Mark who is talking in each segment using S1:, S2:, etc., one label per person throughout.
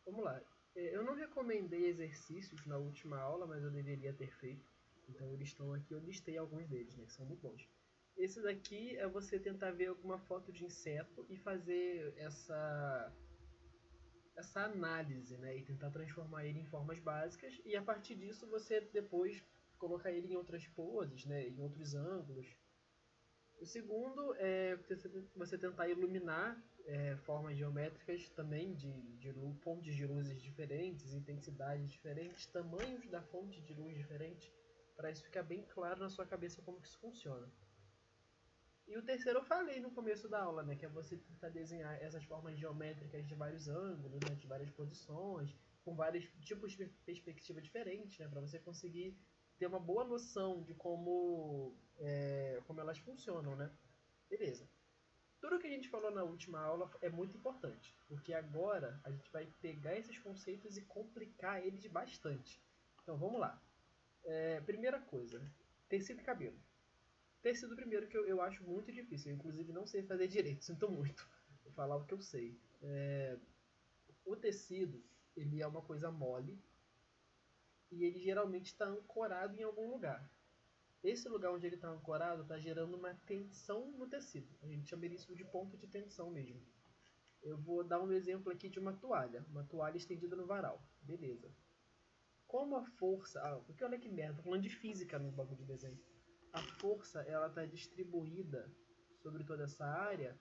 S1: Vamos lá. Eu não recomendei exercícios na última aula, mas eu deveria ter feito. Então eles estão aqui, eu listei alguns deles, né, que são muito bons. Esse daqui é você tentar ver alguma foto de inseto e fazer essa análise, né, e tentar transformar ele em formas básicas, e a partir disso você depois colocar ele em outras poses, né, em outros ângulos. O segundo é você tentar iluminar formas geométricas também de fontes de luzes diferentes, intensidades diferentes, tamanhos da fonte de luz diferente, para isso ficar bem claro na sua cabeça como que isso funciona. E o terceiro eu falei no começo da aula, né, que é você tentar desenhar essas formas geométricas de vários ângulos, né, de várias posições, com vários tipos de perspectiva diferentes, né, para você conseguir ter uma boa noção de como elas funcionam, né? Beleza. Tudo que a gente falou na última aula é muito importante, porque agora a gente vai pegar esses conceitos e complicar eles bastante. Então vamos lá. Primeira coisa, tecido e cabelo. Tecido primeiro que eu acho muito difícil, eu inclusive não sei fazer direito, sinto muito. Vou falar o que eu sei. O tecido, ele é uma coisa mole e ele geralmente está ancorado em algum lugar. Esse lugar onde ele está ancorado está gerando uma tensão no tecido. A gente chama isso de ponto de tensão mesmo. Eu vou dar um exemplo aqui de uma toalha estendida no varal. Beleza. Como a força. Porque olha que merda, tô falando de física no bagulho de desenho. A força ela está distribuída sobre toda essa área,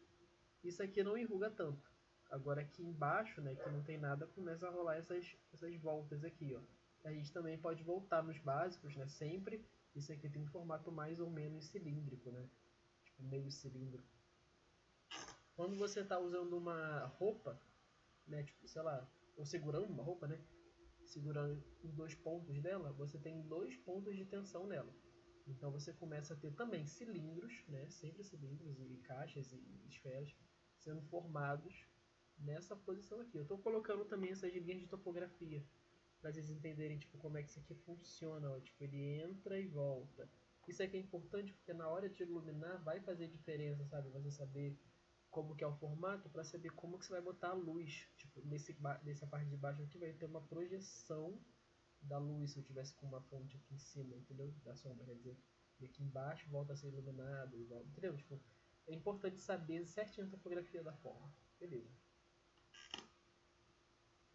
S1: isso aqui não enruga tanto. Agora aqui embaixo, né, que não tem nada, começa a rolar essas voltas aqui, ó. A gente também pode voltar nos básicos, né, sempre. Isso aqui tem um formato mais ou menos cilíndrico, né, tipo meio cilindro. Quando você está usando uma roupa, né, tipo, sei lá, ou segurando uma roupa, né, segurando os dois pontos dela, você tem dois pontos de tensão nela. Então você começa a ter também cilindros, né, sempre cilindros e caixas e esferas sendo formados nessa posição aqui. Eu estou colocando também essas linhas de topografia para vocês entenderem tipo como é que isso aqui funciona, ó. Tipo, ele entra e volta. Isso aqui é importante porque na hora de iluminar vai fazer diferença, sabe? Você saber como que é o formato para saber como que você vai botar a luz. Tipo, nessa parte de baixo aqui vai ter uma projeção da luz se eu tivesse com uma fonte aqui em cima, entendeu? Da sombra, quer dizer. E aqui embaixo volta a ser iluminado, igual, entendeu? Tipo, é importante saber certinho a topografia da forma. Beleza.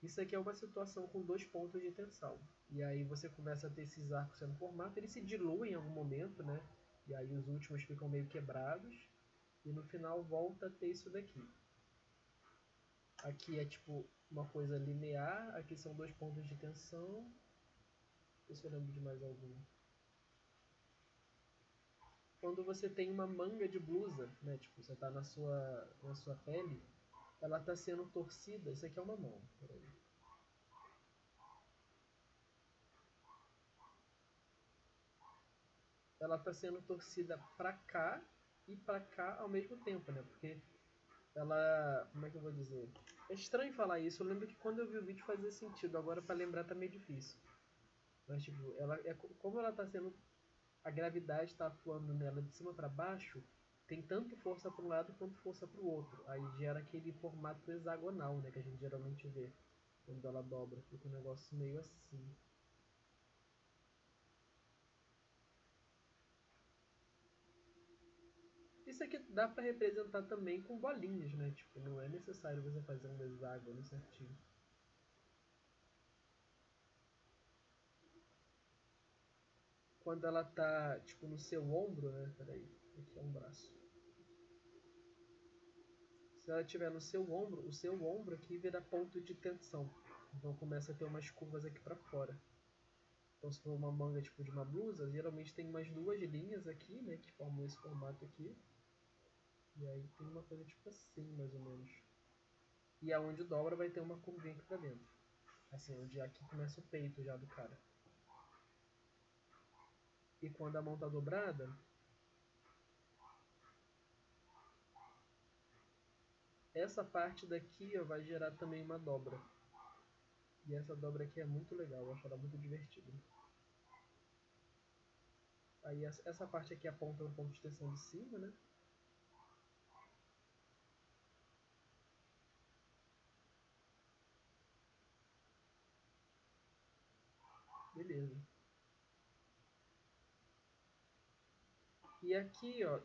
S1: Isso aqui é uma situação com dois pontos de tensão. E aí você começa a ter esses arcos sendo formados, eles se diluem em algum momento, né? E aí os últimos ficam meio quebrados. E no final volta a ter isso daqui. Aqui é tipo uma coisa linear, aqui são dois pontos de tensão. Não sei se eu lembro de mais algum. Quando você tem uma manga de blusa, né? Tipo, você tá na sua pele, ela tá sendo torcida. Isso aqui é uma mão. Peraí. Ela tá sendo torcida pra cá e pra cá ao mesmo tempo, né? Porque ela. Como é que eu vou dizer? É estranho falar isso. Eu lembro que quando eu vi o vídeo fazia sentido. Agora pra lembrar tá meio difícil. Mas, tipo, como ela tá sendo. A gravidade está atuando nela de cima para baixo, tem tanto força para um lado quanto força para o outro. Aí gera aquele formato hexagonal, né, que a gente geralmente vê quando ela dobra. Fica um negócio meio assim. Isso aqui dá para representar também com bolinhas, né? Tipo, não é necessário você fazer um hexágono certinho. Quando ela tá, tipo, no seu ombro, né? Peraí, aqui é um braço. Se ela estiver no seu ombro, o seu ombro aqui vira ponto de tensão. Então começa a ter umas curvas aqui para fora. Então se for uma manga tipo de uma blusa, geralmente tem umas duas linhas aqui, né, que formam esse formato aqui. E aí tem uma coisa tipo assim, mais ou menos. E aonde dobra vai ter uma curvinha aqui pra dentro. Assim, onde aqui começa o peito já do cara. E quando a mão tá dobrada, essa parte daqui ó, vai gerar também uma dobra. E essa dobra aqui é muito legal, eu acho ela muito divertida. Aí essa parte aqui aponta no ponto de tensão de cima, né? Beleza. E aqui, ó,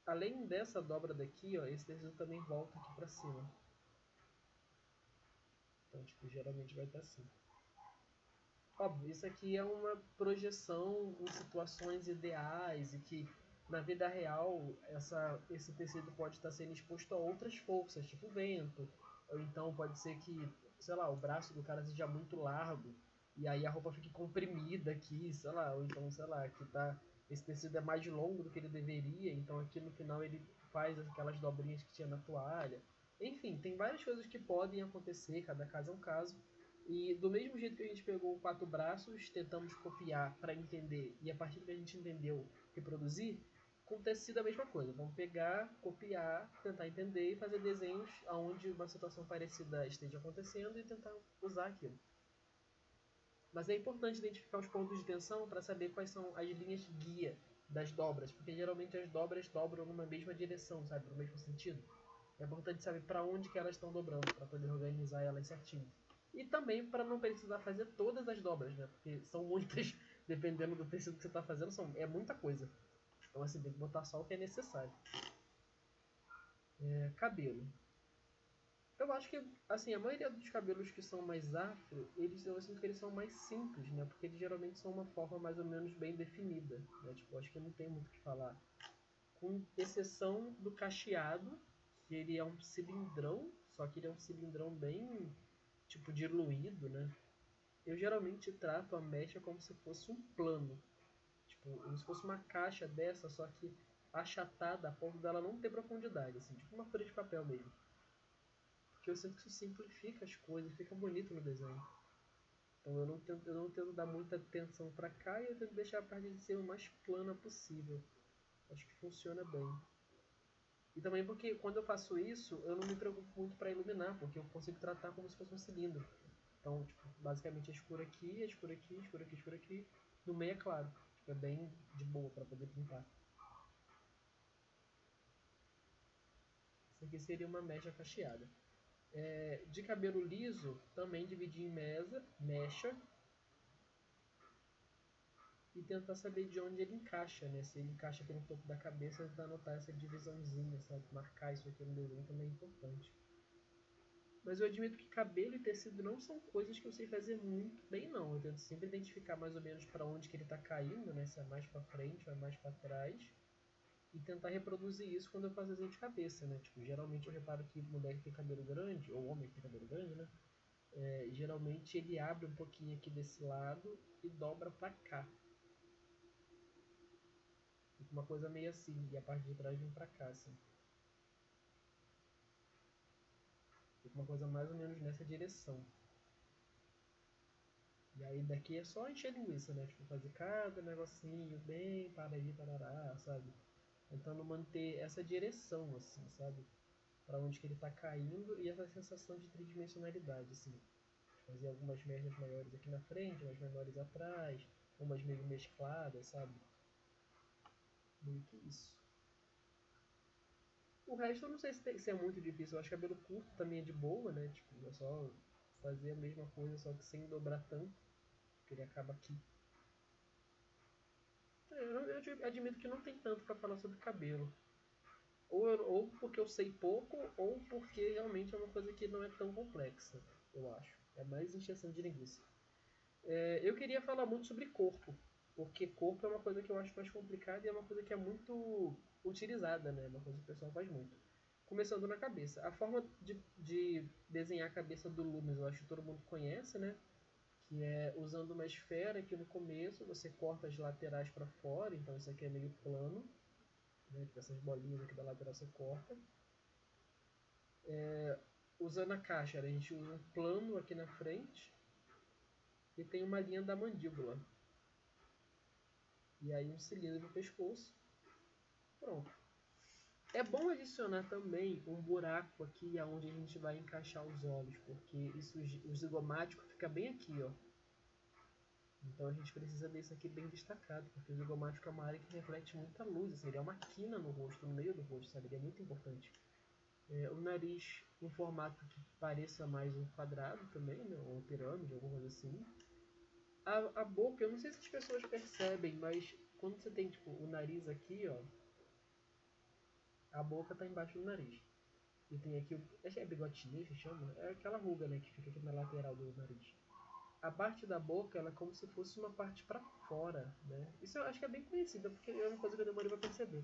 S1: além dessa dobra daqui, ó, esse tecido também volta aqui pra cima. Então, tipo, geralmente vai estar assim. Óbvio, isso aqui é uma projeção em situações ideais e que na vida real esse tecido pode estar sendo exposto a outras forças, tipo vento, ou então pode ser que, sei lá, o braço do cara seja muito largo e aí a roupa fique comprimida aqui, sei lá, ou então, sei lá, que tá, esse tecido é mais longo do que ele deveria, então aqui no final ele faz aquelas dobrinhas que tinha na toalha. Enfim, tem várias coisas que podem acontecer, cada caso é um caso. E do mesmo jeito que a gente pegou quatro braços, tentamos copiar para entender, e a partir do que a gente entendeu, reproduzir, com tecido é a mesma coisa. Vamos pegar, copiar, tentar entender e fazer desenhos onde uma situação parecida esteja acontecendo e tentar usar aquilo. Mas é importante identificar os pontos de tensão para saber quais são as linhas guia das dobras, porque geralmente as dobras dobram numa mesma direção, sabe, no mesmo sentido. É importante saber para onde que elas estão dobrando, para poder organizar elas certinho. E também para não precisar fazer todas as dobras, né? Porque são muitas, dependendo do tecido que você está fazendo, é muita coisa. Então assim, tem que botar só o que é necessário. Cabelo. Eu acho que, assim, a maioria dos cabelos que são mais afro, eu sinto que eles são mais simples, né? Porque eles geralmente são uma forma mais ou menos bem definida, né? Tipo, acho que não tem muito o que falar. Com exceção do cacheado, que ele é um cilindrão, só que ele é um cilindrão bem, tipo, diluído, né? Eu geralmente trato a mecha como se fosse um plano. Tipo, como se fosse uma caixa dessa, só que achatada a ponto dela não ter profundidade, assim, tipo uma folha de papel mesmo. Porque eu sinto que isso simplifica as coisas, fica bonito no desenho. Então eu não tento dar muita atenção para cá e eu tento deixar a parte de ser o mais plana possível. Acho que funciona bem. E também porque quando eu faço isso, eu não me preocupo muito para iluminar, porque eu consigo tratar como se fosse um cilindro. Então, tipo, basicamente é escuro aqui, é escuro aqui, escuro aqui, escuro aqui. No meio é claro. Tipo, é bem de boa para poder pintar. Isso aqui seria uma mecha cacheada. De cabelo liso, também dividir em mecha, e tentar saber de onde ele encaixa, né? Se ele encaixa aqui no topo da cabeça, tentar anotar essa divisãozinha, sabe? Marcar isso aqui no desenho também é importante. Mas eu admito que cabelo e tecido não são coisas que eu sei fazer muito bem, não. Eu tento sempre identificar mais ou menos para onde que ele está caindo, né? Se é mais para frente ou é mais para trás. E tentar reproduzir isso quando eu faço desenho de cabeça, né? Tipo, geralmente eu reparo que mulher que tem cabelo grande, ou homem que tem cabelo grande, né? Geralmente ele abre um pouquinho aqui desse lado e dobra para cá. Fica uma coisa meio assim, e a parte de trás vem para cá, assim. Fica uma coisa mais ou menos nessa direção. E aí daqui é só encher linguiça, né? Tipo, fazer cada negocinho bem, para aí, parará, sabe? Tentando manter essa direção, assim, sabe? Para onde que ele tá caindo e essa sensação de tridimensionalidade, assim. Fazer algumas merdas maiores aqui na frente, umas menores atrás, umas meio mescladas, sabe? Meio que isso. O resto eu não sei se é muito difícil. Eu acho que cabelo curto também é de boa, né? Tipo, é só fazer a mesma coisa, só que sem dobrar tanto. Porque ele acaba aqui. Eu admito que não tem tanto para falar sobre cabelo. Ou porque eu sei pouco, ou porque realmente é uma coisa que não é tão complexa, eu acho. É mais encheção de linguiça. Eu queria falar muito sobre corpo, porque corpo é uma coisa que eu acho mais complicada e é uma coisa que é muito utilizada, né? É uma coisa que o pessoal faz muito. Começando na cabeça. A forma de desenhar a cabeça do Loomis, eu acho que todo mundo conhece, né? Que é usando uma esfera aqui no começo, você corta as laterais para fora, então isso aqui é meio plano, né? Tipo, essas bolinhas aqui da lateral você corta. Usando a caixa, a gente usa um plano aqui na frente e tem uma linha da mandíbula. E aí um cilindro no pescoço. Pronto. É bom adicionar também um buraco aqui onde a gente vai encaixar os olhos, porque isso, o zigomático fica bem aqui, ó. Então a gente precisa desse aqui bem destacado, porque o zigomático é uma área que reflete muita luz, assim, ele é uma quina no rosto, no meio do rosto, sabe? Ele é muito importante. O nariz em formato que pareça mais um quadrado também, né? Ou uma pirâmide, alguma coisa assim. A boca, eu não sei se as pessoas percebem, mas quando você tem tipo o nariz aqui, ó, a boca tá embaixo do nariz. E tem aqui o. Acho que é bigotinho que chama? É aquela ruga, né? Que fica aqui na lateral do nariz. A parte da boca, ela é como se fosse uma parte para fora, né? Isso eu acho que é bem conhecida, porque é uma coisa que eu demorei pra perceber.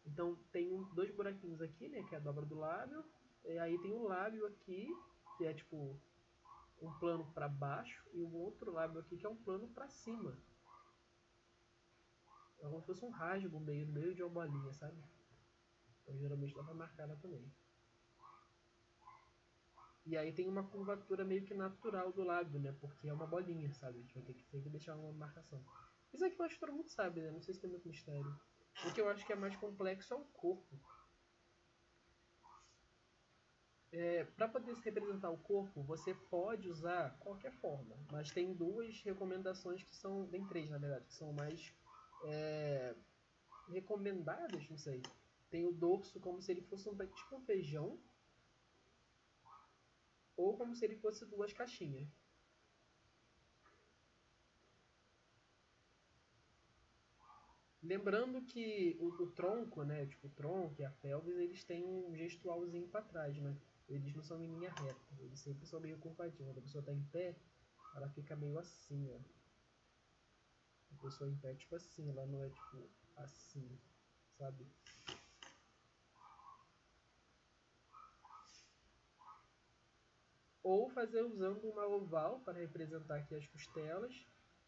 S1: Então tem dois buraquinhos aqui, né? Que é a dobra do lábio. E aí tem um lábio aqui, que é tipo um plano para baixo, e um outro lábio aqui que é um plano para cima. É como se fosse um rasgo meio, no meio de uma bolinha, sabe? Então geralmente dá pra marcar ela também. E aí tem uma curvatura meio que natural do lábio, né? Porque é uma bolinha, sabe? A gente vai ter que sempre deixar uma marcação. Isso aqui eu acho que todo mundo sabe, né? Não sei se tem muito mistério. O que eu acho que é mais complexo é o corpo. Para poder se representar o corpo, você pode usar qualquer forma, mas tem duas recomendações que são, tem três na verdade, que são mais é, recomendadas, não sei. Tem o dorso como se ele fosse tipo um feijão, ou como se ele fosse duas caixinhas. Lembrando que o tronco, né, tipo o tronco e a pelvis, eles têm um gestualzinho para trás, né? Eles não são em linha reta, eles sempre são meio curvadinhos. Quando a pessoa está em pé, ela fica meio assim, ó. A pessoa em pé, tipo assim, ela não é tipo assim, sabe? Ou fazer usando uma oval para representar aqui as costelas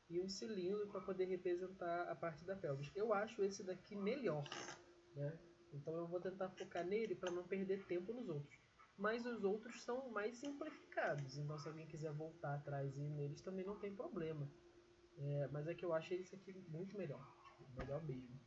S1: e um cilindro para poder representar a parte da pelvis. Eu acho esse daqui melhor, né? Então eu vou tentar focar nele para não perder tempo nos outros. Mas os outros são mais simplificados, então se alguém quiser voltar atrás e ir neles também não tem problema. Mas é que eu acho esse aqui muito melhor, tipo, melhor mesmo.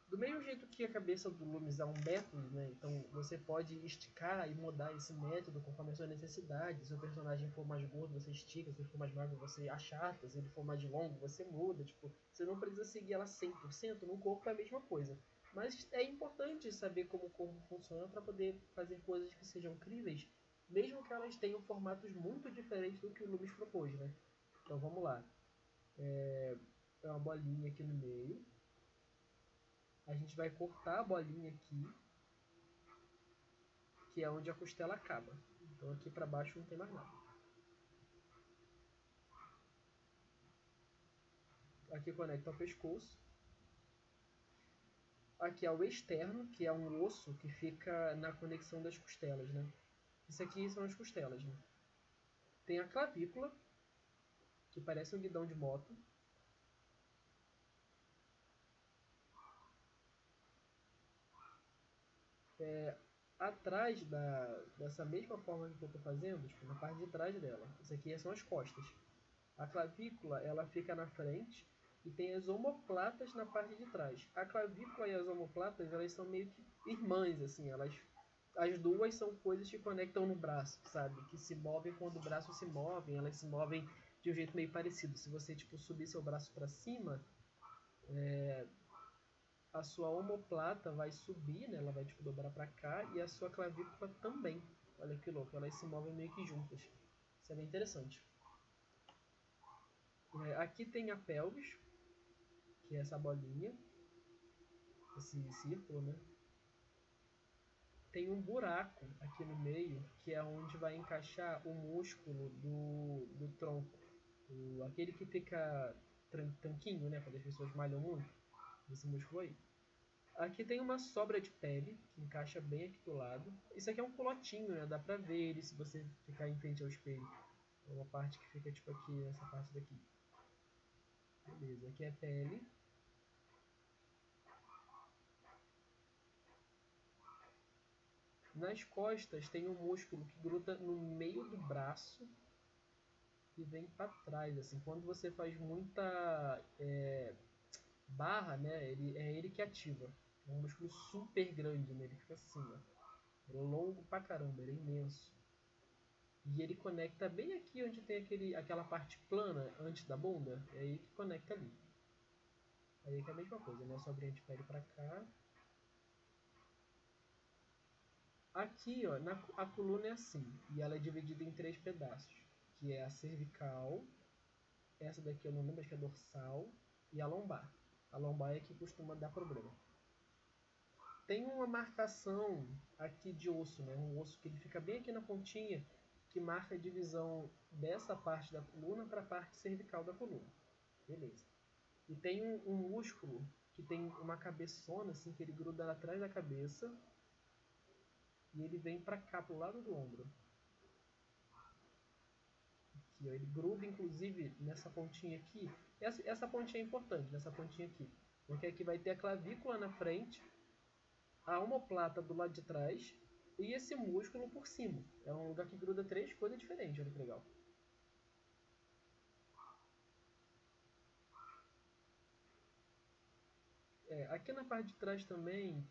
S1: Do mesmo jeito que a cabeça do Loomis é um método, né? Então você pode esticar e mudar esse método conforme a sua necessidade. Se o personagem for mais gordo, você estica. Se ele for mais magro, você achata. Se ele for mais longo, você muda. Tipo, você não precisa seguir ela 100%. No corpo é a mesma coisa. Mas é importante saber como o corpo funciona para poder fazer coisas que sejam críveis, mesmo que elas tenham formatos muito diferentes do que o Loomis propôs, né? Então vamos lá. É uma bolinha aqui no meio. A gente vai cortar a bolinha aqui, que é onde a costela acaba. Então aqui para baixo não tem mais nada. Aqui conecta ao pescoço. Aqui é o externo, que é um osso que fica na conexão das costelas, né? Isso aqui são as costelas, né? Tem a clavícula, que parece um guidão de moto. Atrás dessa mesma forma que eu estou fazendo, tipo, na parte de trás dela. Isso aqui são as costas. A clavícula, ela fica na frente e tem as omoplatas na parte de trás. A clavícula e as omoplatas, elas são meio que irmãs, assim, as duas são coisas que conectam no braço, sabe? Que se movem quando o braço se move, elas se movem de um jeito meio parecido. Se você, tipo, subir seu braço para cima, a sua omoplata vai subir, né? Ela vai, tipo, dobrar para cá e a sua clavícula também. Olha que louco, elas se movem meio que juntas. Isso é bem interessante. Aqui tem a pelvis, que é essa bolinha, esse círculo, né? Tem um buraco aqui no meio, que é onde vai encaixar o músculo do tronco. Aquele que fica tanquinho, né? Quando as pessoas malham muito. Esse músculo aí. Aqui tem uma sobra de pele, que encaixa bem aqui do lado. Isso aqui é um culotinho, né? Dá pra ver ele se você ficar em frente ao espelho. É uma parte que fica tipo aqui, essa parte daqui. Beleza, aqui é pele. Nas costas tem um músculo que gruda no meio do braço e vem para trás, assim. Quando você faz muita barra, né, é ele que ativa. É um músculo super grande, né, ele fica assim, ó. Ele é longo pra caramba, ele é imenso. E ele conecta bem aqui onde tem aquela parte plana antes da bunda, é aí que conecta ali. Aí que é a mesma coisa, né, a sobrinha de pele pra cá. Aqui, ó, a coluna é assim, e ela é dividida em três pedaços, que é a cervical, essa daqui eu não lembro, acho que é dorsal, e a lombar. A lombar é que costuma dar problema. Tem uma marcação aqui de osso, né? Um osso que ele fica bem aqui na pontinha, que marca a divisão dessa parte da coluna para a parte cervical da coluna. Beleza. E tem um músculo que tem uma cabeçona, assim, que ele gruda atrás da cabeça e ele vem para cá, pro lado do ombro. Aqui, ó, ele gruda, inclusive, nessa pontinha aqui. Essa pontinha é importante, nessa pontinha aqui. Porque aqui vai ter a clavícula na frente, a omoplata do lado de trás e esse músculo por cima. É um lugar que gruda três coisas diferentes, olha que legal. Aqui na parte de trás também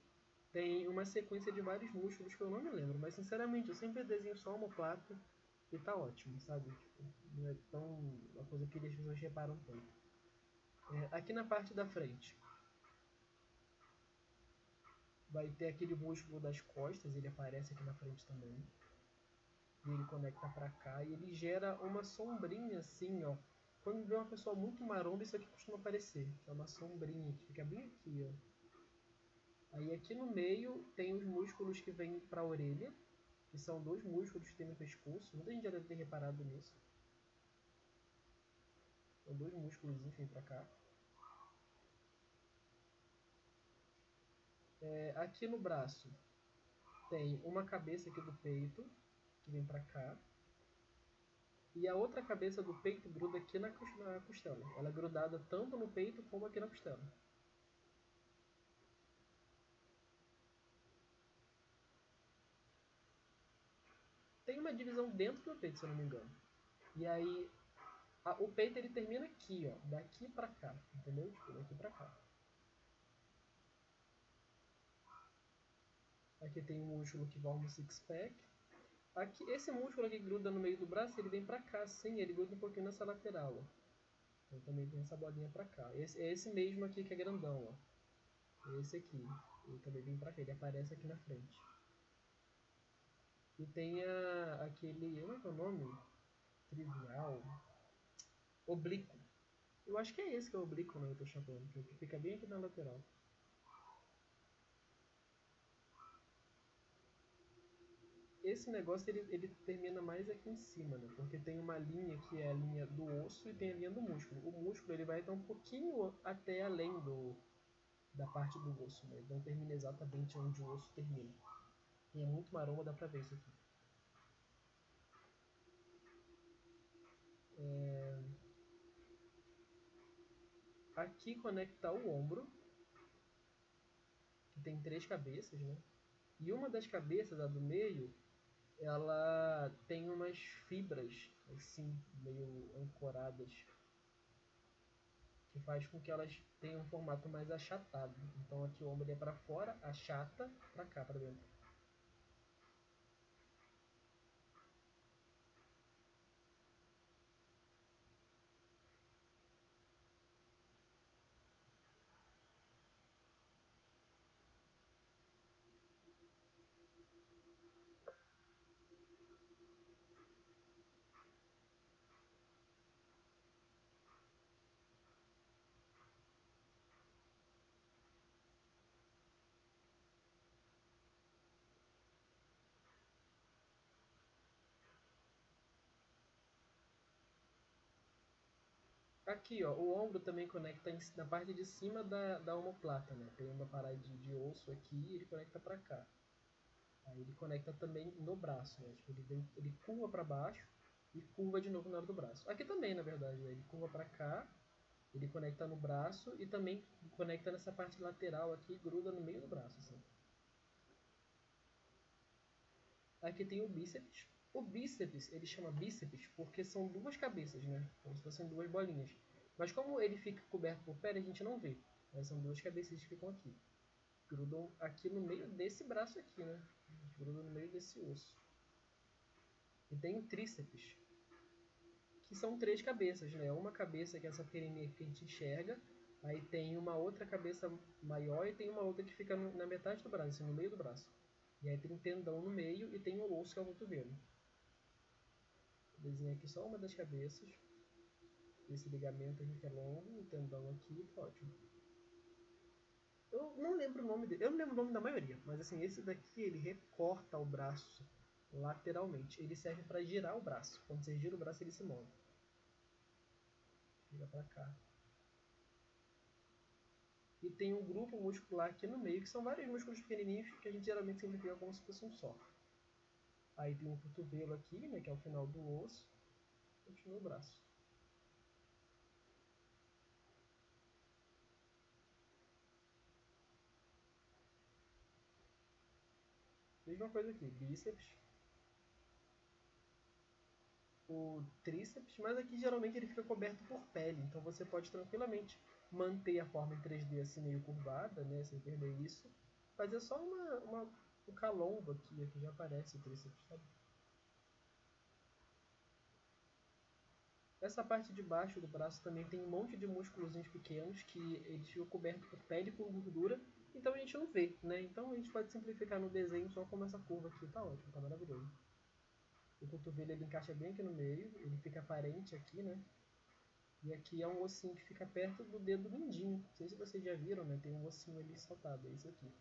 S1: tem uma sequência de vários músculos que eu não me lembro, mas sinceramente eu sempre desenho só a omoplata e tá ótimo, sabe? Tipo, não é tão uma coisa que as pessoas reparam tanto. Aqui na parte da frente vai ter aquele músculo das costas, ele aparece aqui na frente também. E ele conecta pra cá e ele gera uma sombrinha assim, ó. Quando vê uma pessoa muito maromba, isso aqui costuma aparecer. É uma sombrinha que fica bem aqui, ó. Aí aqui no meio tem os músculos que vêm pra orelha, que são dois músculos que tem no pescoço. Muita gente já deve ter reparado nisso. São dois músculos que vêm pra cá. Aqui no braço tem uma cabeça aqui do peito, que vem pra cá. E a outra cabeça do peito gruda aqui na costela. Ela é grudada tanto no peito como aqui na costela. Tem uma divisão dentro do peito, se eu não me engano. E aí, o peito ele termina aqui, ó, daqui pra cá, entendeu? Tipo, daqui pra cá. Aqui tem um músculo que forma o six-pack. Aqui, esse músculo aqui que gruda no meio do braço, ele vem pra cá, sim, ele gruda um pouquinho nessa lateral, ó. Então também tem essa bolinha pra cá. É esse mesmo aqui que é grandão, ó. Esse aqui. Ele também vem pra cá, ele aparece aqui na frente. E tem aquele, como é que é o nome? Trivial. Oblíquo. Eu acho que é esse que é o oblíquo, né? Eu tô chamando, que fica bem aqui na lateral. Esse negócio ele termina mais aqui em cima, né? Porque tem uma linha que é a linha do osso e tem a linha do músculo. O músculo ele vai até um pouquinho até além da parte do osso, né? Ele não termina exatamente onde o osso termina. E é muito maromba, dá pra ver isso aqui. Aqui conecta o ombro, que tem três cabeças, né? E uma das cabeças, a do meio, ela tem umas fibras, assim, meio ancoradas, que faz com que elas tenham um formato mais achatado. Então aqui o ombro é para fora, achata para cá, para dentro. Aqui, ó, o ombro também conecta na parte de cima da omoplata, né? Tem uma parada de osso aqui e ele conecta para cá. Aí ele conecta também no braço, né? Tipo, ele curva para baixo e curva de novo na hora do braço. Aqui também, na verdade, né? Ele curva para cá, ele conecta no braço e também conecta nessa parte lateral aqui e gruda no meio do braço, assim. Aqui tem o bíceps. O bíceps, ele chama bíceps porque são duas cabeças, né? Como se fossem duas bolinhas. Mas como ele fica coberto por pele, a gente não vê. Mas são duas cabeças que ficam aqui. Grudam aqui no meio desse braço aqui, né? Grudam no meio desse osso. E tem o tríceps, que são três cabeças, né? Uma cabeça que é essa pequenininha que a gente enxerga. Aí tem uma outra cabeça maior e tem uma outra que fica na metade do braço, assim, no meio do braço. E aí tem um tendão no meio e tem o osso que é o cotovelo. Desenho aqui só uma das cabeças. esse ligamento aqui que é longo, o tendão aqui, tá ótimo. Eu não lembro o nome dele, eu não lembro o nome da maioria, mas assim, esse daqui ele recorta o braço lateralmente. Ele serve para girar o braço. Quando você gira o braço, ele se move. Gira para cá. E tem um grupo muscular aqui no meio, que são vários músculos pequenininhos que a gente geralmente simplifica como se fosse um só. Aí tem um cotovelo aqui, né, que é o final do osso. Continua o braço. Mesma coisa aqui, bíceps. O tríceps, mas aqui geralmente ele fica coberto por pele, então você pode tranquilamente manter a forma em 3D assim meio curvada, né, sem perder isso. Fazer só um calombo aqui já aparece o tríceps, sabe? Essa parte de baixo do braço também tem um monte de músculos pequenos que eles ficam cobertos por pele e por gordura, então a gente não vê, né? Então a gente pode simplificar no desenho só como essa curva aqui, tá ótimo, tá maravilhoso. O cotovelo ele encaixa bem aqui no meio, ele fica aparente aqui, né? E aqui é um ossinho que fica perto do dedo mindinho. Não sei se vocês já viram, né? Tem um ossinho ali saltado, é isso aqui.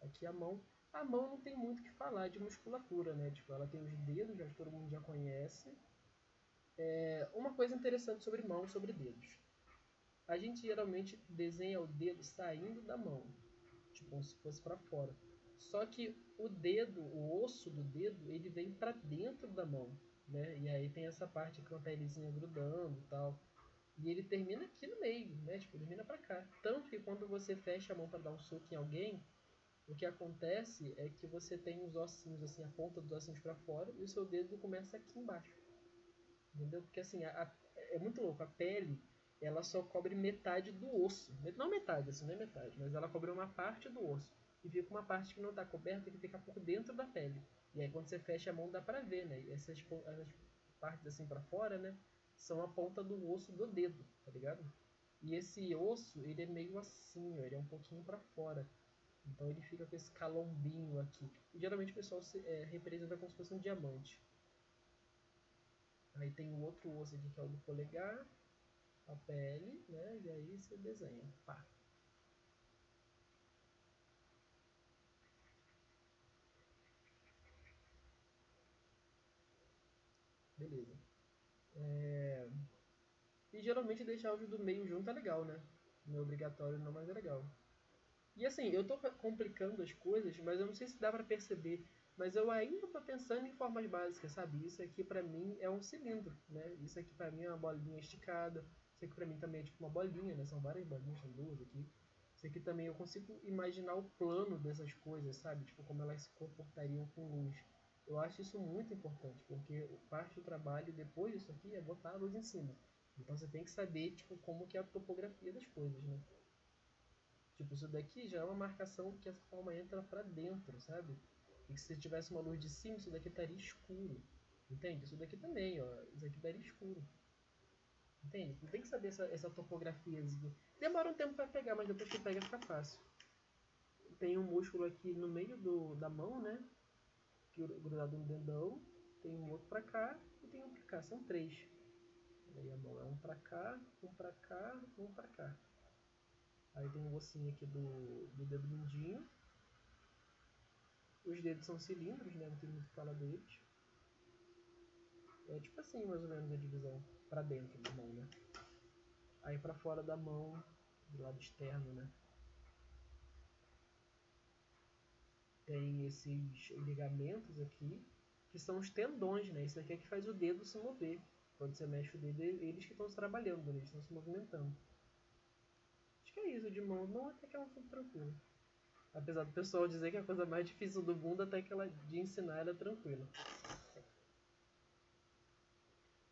S1: Aqui a mão. A mão não tem muito o que falar de musculatura, né? Tipo, ela tem os dedos, já todo mundo já conhece. Uma coisa interessante sobre mão, sobre dedos. A gente geralmente desenha o dedo saindo da mão, tipo como se fosse para fora. Só que o dedo, o osso do dedo, ele vem para dentro da mão, né? E aí tem essa parte com a pelezinha grudando e tal. E ele termina aqui no meio, né? Tipo, ele termina para cá. Tanto que quando você fecha a mão para dar um soco em alguém, o que acontece é que você tem os ossinhos, assim, a ponta dos ossinhos para fora e o seu dedo começa aqui embaixo. Entendeu? Porque assim, é muito louco. A pele, ela só cobre metade do osso. Não metade, assim, não é metade, mas ela cobre uma parte do osso. E fica uma parte que não está coberta, que fica por dentro da pele. E aí quando você fecha a mão dá pra ver, né? E essas partes assim para fora, né? São a ponta do osso do dedo, tá ligado? E esse osso, ele é meio assim, ó, ele é um pouquinho para fora. Então ele fica com esse calombinho aqui. E geralmente o pessoal representa como se fosse um diamante. Aí tem o outro osso aqui que é o do polegar, a pele, né? E aí você desenha. Pá. Beleza. E geralmente deixar o do meio junto é legal, né? Não é obrigatório não, mas é legal. E assim, eu tô complicando as coisas, mas eu não sei se dá pra perceber. Mas eu ainda tô pensando em formas básicas, sabe? Isso aqui pra mim é um cilindro, né? Isso aqui pra mim é uma bolinha esticada. Isso aqui pra mim também é tipo uma bolinha, né? São várias bolinhas, são duas aqui. Isso aqui também eu consigo imaginar o plano dessas coisas, sabe? Tipo, como elas se comportariam com luz. Eu acho isso muito importante, porque parte do trabalho depois disso aqui é botar a luz em cima. Então você tem que saber, tipo, como que é a topografia das coisas, né? Tipo, isso daqui já é uma marcação que essa forma entra pra dentro, sabe? E que se tivesse uma luz de cima, isso daqui estaria escuro. Entende? Isso daqui também, ó. Isso aqui estaria escuro. Entende? Não tem que saber essa topografiazinha. Demora um tempo pra pegar, mas depois que pega fica fácil. Tem um músculo aqui no meio da mão, né? Grudado no dedão. Tem um outro pra cá e tem um pra cá. São três. Aí a mão é um pra cá, um pra cá, um pra cá. Aí tem um ossinho aqui do dedo mindinho. Os dedos são cilindros, né? Não tem muito o que falar deles. É tipo assim, mais ou menos, a divisão pra dentro da mão, né? Aí pra fora da mão, do lado externo, né? Tem esses ligamentos aqui, que são os tendões, né? Isso aqui é que faz o dedo se mover. Quando você mexe o dedo, eles que estão trabalhando, né? Eles estão se movimentando. Acho que é isso de mão. Mão até que é um assunto tranquilo. Apesar do pessoal dizer que a coisa mais difícil do mundo, até que ela de ensinar ela é tranquila.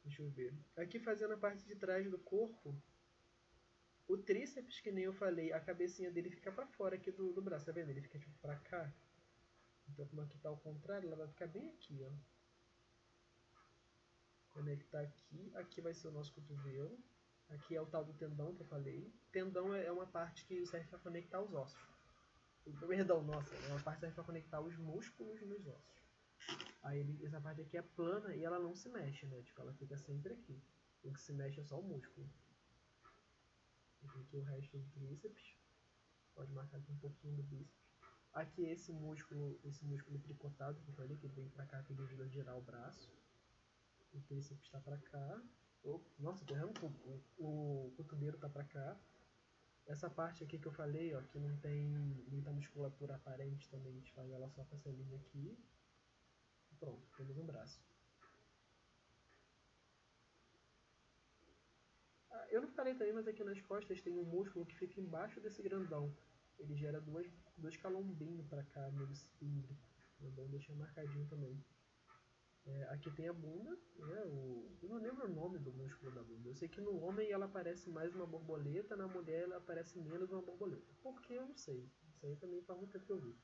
S1: Deixa eu ver. Aqui fazendo a parte de trás do corpo, o tríceps, que nem eu falei, a cabecinha dele fica pra fora aqui do braço, tá vendo? Ele fica tipo pra cá. Então como aqui tá ao contrário, ela vai ficar bem aqui, ó. Conectar aqui, aqui vai ser o nosso cotovelo. Aqui é o tal do tendão que eu falei. Tendão é uma parte que serve para conectar os ossos. Perdão, nossa, é uma parte que serve para conectar os músculos nos ossos. Aí essa parte aqui é plana e ela não se mexe, né? Tipo, ela fica sempre aqui. O que se mexe é só o músculo. Tem aqui o resto do tríceps. Pode marcar aqui um pouquinho do bíceps. Aqui esse músculo tricotado que eu falei, que ele vem pra cá, que ele ajuda a girar o braço. O tríceps está pra cá. Oh, nossa, tô errando tudo. O cotovelo tá pra cá. Essa parte aqui que eu falei, ó, que não tem muita musculatura aparente também, a gente faz ela só com essa linha aqui. Pronto, temos um braço. Eu não falei também, mas aqui nas costas tem um músculo que fica embaixo desse grandão. Ele gera dois calombinhos pra cá, meio cilíndrico. É bom deixar marcadinho também. Aqui tem a bunda, né? Eu não lembro o nome do músculo da bunda. Eu sei que no homem ela parece mais uma borboleta, na mulher ela parece menos uma borboleta. Por que eu não sei. Isso aí também faz muito tempo que eu vi.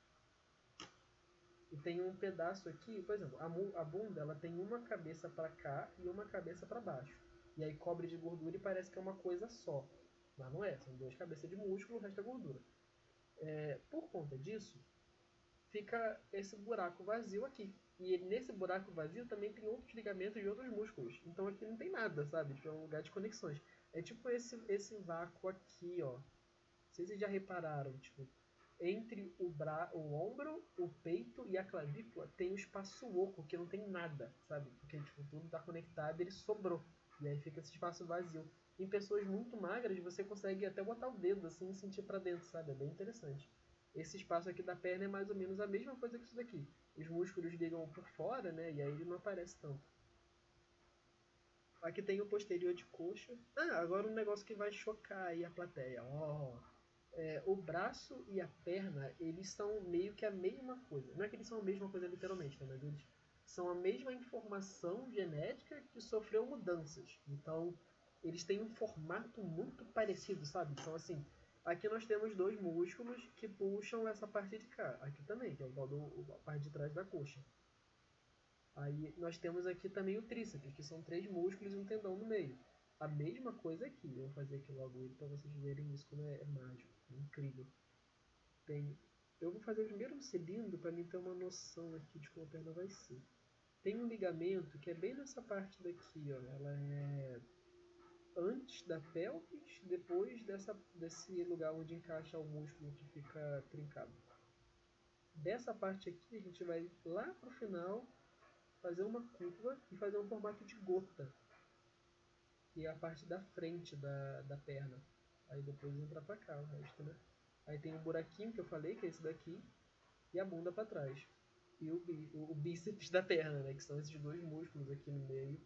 S1: E tem um pedaço aqui, por exemplo, a bunda ela tem uma cabeça para cá e uma cabeça para baixo. E aí cobre de gordura e parece que é uma coisa só. Mas não é, são duas cabeças de músculo, o resto é gordura. Por conta disso, fica esse buraco vazio aqui. E nesse buraco vazio também tem outros ligamentos e outros músculos. Então aqui não tem nada, sabe? Tipo, é um lugar de conexões. É tipo esse vácuo aqui, ó. Não sei se vocês já repararam, tipo, entre o ombro, o peito e a clavícula tem um espaço oco que não tem nada, sabe? Porque tipo, tudo está conectado e ele sobrou. E aí fica esse espaço vazio. Em pessoas muito magras, você consegue até botar o dedo assim e sentir para dentro, sabe? É bem interessante. Esse espaço aqui da perna é mais ou menos a mesma coisa que isso daqui. Os músculos ligam por fora, né? E aí ele não aparece tanto. Aqui tem o posterior de coxa. Agora um negócio que vai chocar aí a plateia. O braço e a perna, eles são meio que a mesma coisa. Não é que eles são a mesma coisa literalmente, né? Mas eles são a mesma informação genética que sofreu mudanças. Então, eles têm um formato muito parecido, sabe? Então, assim, aqui nós temos dois músculos que puxam essa parte de cá. Aqui também, que é a parte de trás da coxa. Aí nós temos aqui também o tríceps, que são três músculos e um tendão no meio. A mesma coisa aqui. Eu vou fazer aqui logo ele para vocês verem isso como é mágico, é incrível. Eu vou fazer primeiro um cilindro para mim ter uma noção aqui de como a perna vai ser. Tem um ligamento que é bem nessa parte daqui, ó. Ela é antes da pelvis, depois desse lugar onde encaixa o músculo que fica trincado. Dessa parte aqui a gente vai lá pro final fazer uma curva e fazer um formato de gota, que é a parte da frente da perna. Aí depois entra pra cá o resto, né? Aí tem um buraquinho que eu falei, que é esse daqui, e a bunda para trás. E o bíceps da perna, né? Que são esses dois músculos aqui no meio.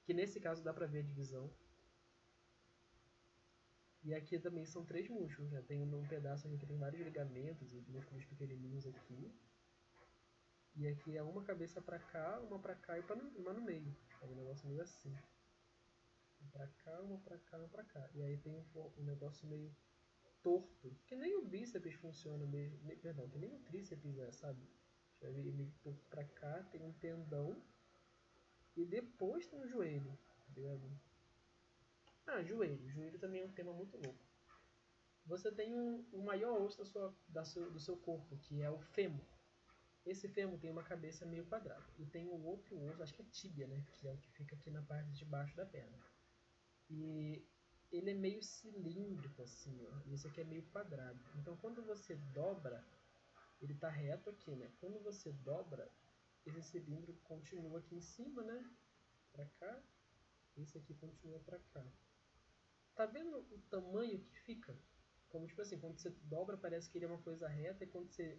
S1: Que nesse caso dá pra ver a divisão. E aqui também são três músculos, né? Tem um pedaço aqui que tem vários ligamentos e músculos pequenininhos aqui. E aqui é uma cabeça pra cá, uma pra cá e uma no meio. É um negócio meio assim. Uma pra cá, uma pra cá, uma pra cá. E aí tem um negócio meio torto. Que nem o bíceps funciona mesmo. Perdão, que nem o tríceps é, sabe? Vai vir meio torto pra cá, tem um tendão. E depois tem o joelho, tá ligado? Joelho. Joelho também é um tema muito louco. Você tem o maior osso do seu corpo, que é o fêmur. Esse fêmur tem uma cabeça meio quadrada. E tem o outro osso, acho que é tíbia, né? Que é o que fica aqui na parte de baixo da perna. E ele é meio cilíndrico, assim, ó. E esse aqui é meio quadrado. Então, quando você dobra, ele tá reto aqui, né? Quando você dobra, esse cilindro continua aqui em cima, né? Pra cá. Esse aqui continua pra cá. Tá vendo o tamanho que fica? Como, tipo assim, quando você dobra, parece que ele é uma coisa reta. E quando você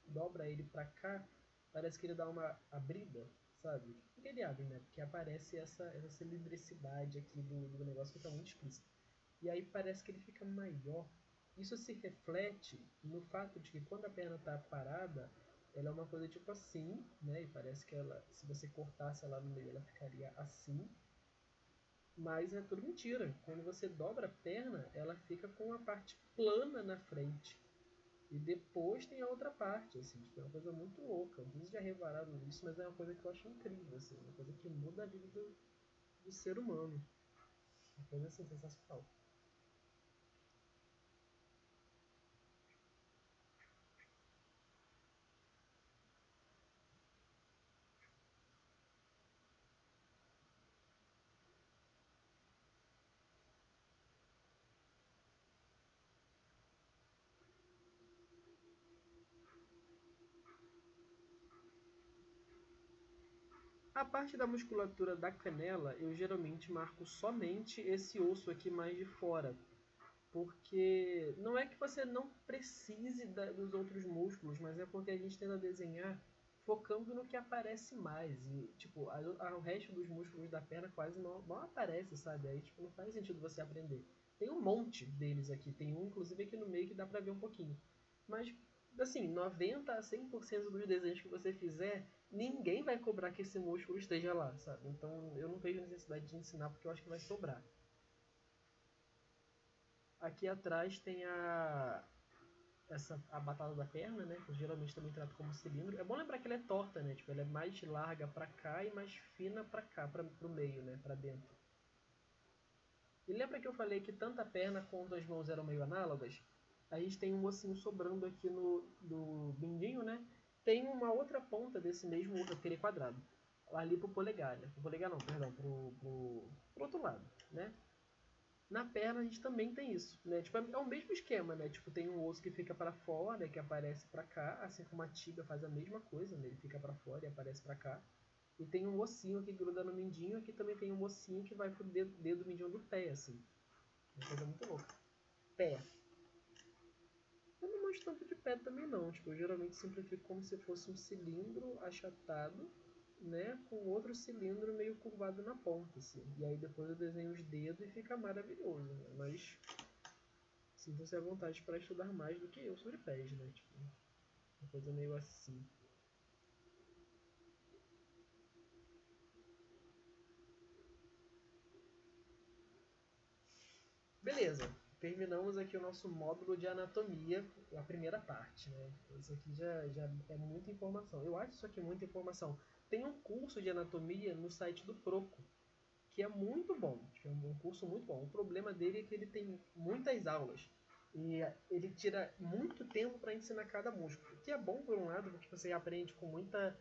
S1: dobra ele pra cá, parece que ele dá uma abrida, sabe? Por que ele abre, né? Porque aparece essa cilindricidade aqui do negócio, fica muito explícito. E aí parece que ele fica maior. Isso se reflete no fato de que quando a perna está parada, ela é uma coisa tipo assim, né? E parece que ela, se você cortasse ela no meio, ela ficaria assim. Mas é tudo mentira. Quando você dobra a perna, ela fica com a parte plana na frente. E depois tem a outra parte, assim, tipo, é uma coisa muito louca. Vocês já repararam nisso, mas é uma coisa que eu acho incrível, assim, uma coisa que muda a vida do ser humano. Uma coisa assim, sensacional. A parte da musculatura da canela, eu geralmente marco somente esse osso aqui mais de fora. Porque não é que você não precise dos outros músculos, mas é porque a gente tenta desenhar focando no que aparece mais. E, tipo, o resto dos músculos da perna quase não aparece, sabe? Aí, tipo, não faz sentido você aprender. Tem um monte deles aqui. Tem um, inclusive, aqui no meio que dá pra ver um pouquinho. Mas, assim, 90 a 100% dos desenhos que você fizer, ninguém vai cobrar que esse músculo esteja lá, sabe? Então, eu não vejo necessidade de ensinar porque eu acho que vai sobrar. Aqui atrás tem a batata da perna, né? Que geralmente também trata como cilindro. É bom lembrar que ela é torta, né? Tipo, ela é mais larga pra cá e mais fina pra cá, pro meio, né? Pra dentro. E lembra que eu falei que tanto a perna quanto as mãos eram meio análogas? A gente tem um ossinho sobrando aqui no mindinho, né? Tem uma outra ponta desse mesmo osso, aquele quadrado. Ali pro polegar, né? Pro polegar não, perdão, pro outro lado, né? Na perna a gente também tem isso, né? Tipo, é o mesmo esquema, né? Tipo, tem um osso que fica para fora, que aparece para cá, assim como a tibia faz a mesma coisa, né? Ele fica para fora e aparece para cá. E tem um ossinho que gruda no mindinho, aqui também tem um ossinho que vai pro dedo mindinho do pé, assim. Uma coisa muito louca. Pé. Eu não mostro tanto de pé também não, tipo, eu geralmente simplifico como se fosse um cilindro achatado, né, com outro cilindro meio curvado na ponta, assim. E aí depois eu desenho os dedos e fica maravilhoso, né? Mas sintam-se à vontade para estudar mais do que eu sobre pés, né? Tipo, uma coisa meio assim. Beleza, terminamos aqui o nosso módulo de anatomia, a primeira parte, né? Isso aqui já é muita informação. Eu acho isso aqui muita informação. Tem um curso de anatomia no site do Proco, que é muito bom, é um curso muito bom. O problema dele é que ele tem muitas aulas e ele tira muito tempo para ensinar cada músculo, que é bom por um lado, porque você aprende com muita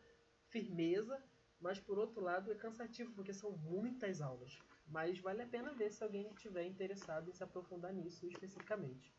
S1: firmeza, mas por outro lado é cansativo, porque são muitas aulas. Mas vale a pena ver se alguém estiver interessado em se aprofundar nisso especificamente.